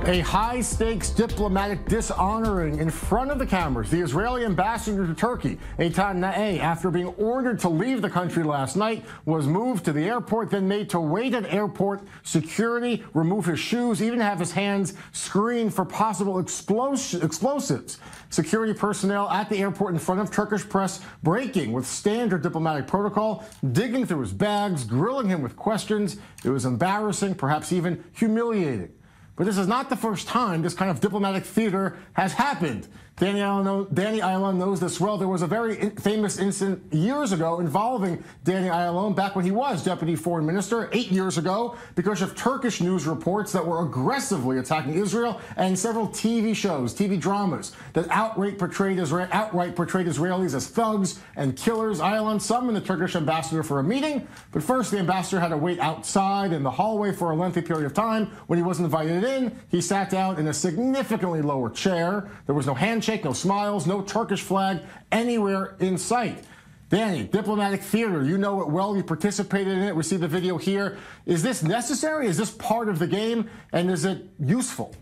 A high-stakes diplomatic dishonoring in front of the cameras. The Israeli ambassador to Turkey, Ayalon, after being ordered to leave the country last night, was moved to the airport, then made to wait at airport security, remove his shoes, even have his hands screened for possible explosives. Security personnel at the airport in front of Turkish press breaking with standard diplomatic protocol, digging through his bags, grilling him with questions. It was embarrassing, perhaps even humiliating. But this is not the first time this kind of diplomatic theater has happened. Danny Ayalon knows this well. There was a very famous incident years ago involving Danny Ayalon back when he was deputy foreign minister 8 years ago because of Turkish news reports that were aggressively attacking Israel and several TV shows, TV dramas that outright portrayed Israelis as thugs and killers. Ayalon summoned the Turkish ambassador for a meeting, but first the ambassador had to wait outside in the hallway for a lengthy period of time. When he wasn't invited in, he sat down in a significantly lower chair. There was no handshake, no smiles, no Turkish flag anywhere in sight. Danny, diplomatic theater, you know it well. You participated in it. We see the video here. Is this necessary? Is this part of the game? And is it useful?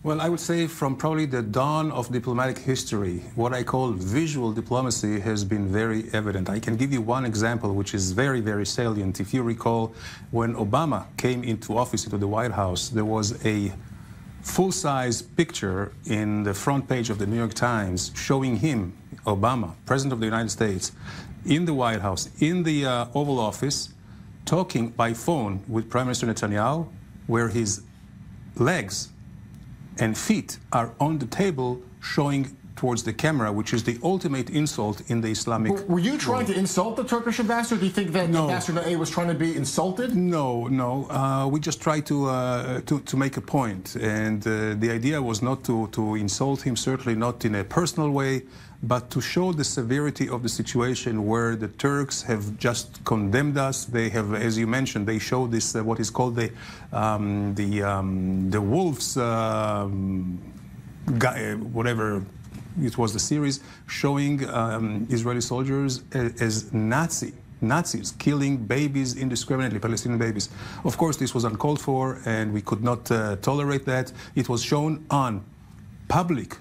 Well, I would say from probably the dawn of diplomatic history, what I call visual diplomacy has been very evident. I can give you one example which is very, very salient. If you recall, when Obama came into office, into the White House, there was a full-size picture in the front page of the New York Times showing him, Obama, President of the United States, in the White House, in the Oval Office, talking by phone with Prime Minister Netanyahu, where his legs and feet are on the table showing towards the camera, which is the ultimate insult in the Islamic Were you trying to insult the Turkish ambassador? Do you think that Ambassador A was trying to be insulted? No. We just tried to make a point. And the idea was not to insult him, certainly not in a personal way, but to show the severity of the situation where the Turks have just condemned us. They have, as you mentioned, they show this, what is called the wolves, whatever it was, the series showing Israeli soldiers as Nazis killing babies indiscriminately, Palestinian babies. Of course, this was uncalled for, and we could not tolerate that. It was shown on public,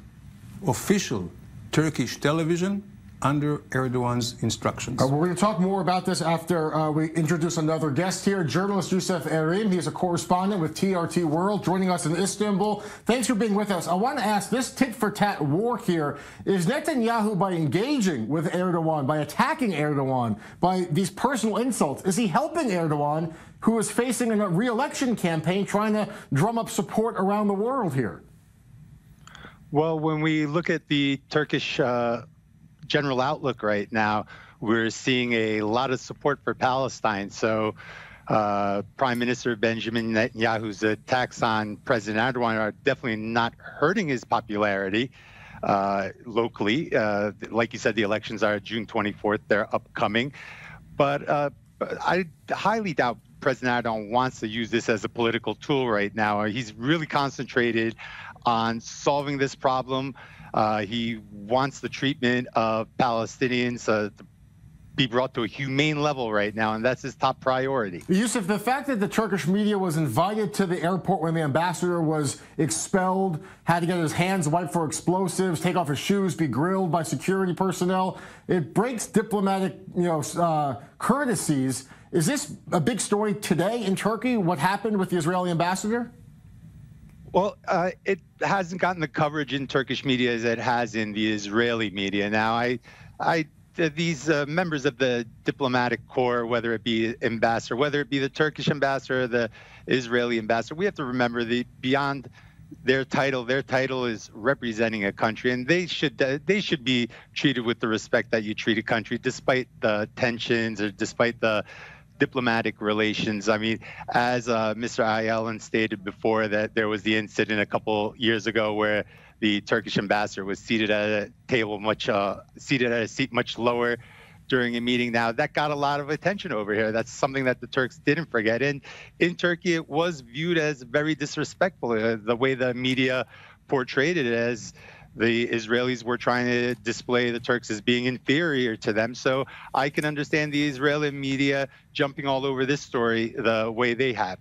official Turkish television under Erdogan's instructions. We're going to talk more about this after we introduce another guest here, journalist Youssef Erim. He is a correspondent with TRT World, joining us in Istanbul. Thanks for being with us. I want to ask, this tit-for-tat war here, is Netanyahu, by engaging with Erdogan, by attacking Erdogan, by these personal insults, is he helping Erdogan, who is facing a re-election campaign trying to drum up support around the world here? Well, when we look at the Turkish general outlook right now, we're seeing a lot of support for Palestine. So Prime Minister Benjamin Netanyahu's attacks on President Erdogan are definitely not hurting his popularity locally. Like you said, the elections are June 24th. They're upcoming. But I highly doubt President Erdogan wants to use this as a political tool right now. He's really concentrated on solving this problem. He wants the treatment of Palestinians to be brought to a humane level right now, and that's his top priority. Youssef, the fact that the Turkish media was invited to the airport when the ambassador was expelled, had to get his hands wiped for explosives, take off his shoes, be grilled by security personnel, it breaks diplomatic, courtesies. Is this a big story today in Turkey, what happened with the Israeli ambassador? Well, it hasn't gotten the coverage in Turkish media as it has in the Israeli media. Now, these members of the diplomatic corps, whether it be ambassador, whether it be the Turkish ambassador or the Israeli ambassador, we have to remember beyond their title is representing a country, and they should be treated with the respect that you treat a country, despite the tensions or despite the diplomatic relations. I mean, as Mr. Ayalon stated before, that there was the incident a couple years ago where the Turkish ambassador was seated at a table seated at a seat much lower during a meeting. Now, that got a lot of attention over here. That's something that the Turks didn't forget. And in Turkey, it was viewed as very disrespectful, the way the media portrayed it, as the Israelis were trying to display the Turks as being inferior to them. So I can understand the Israeli media jumping all over this story the way they have.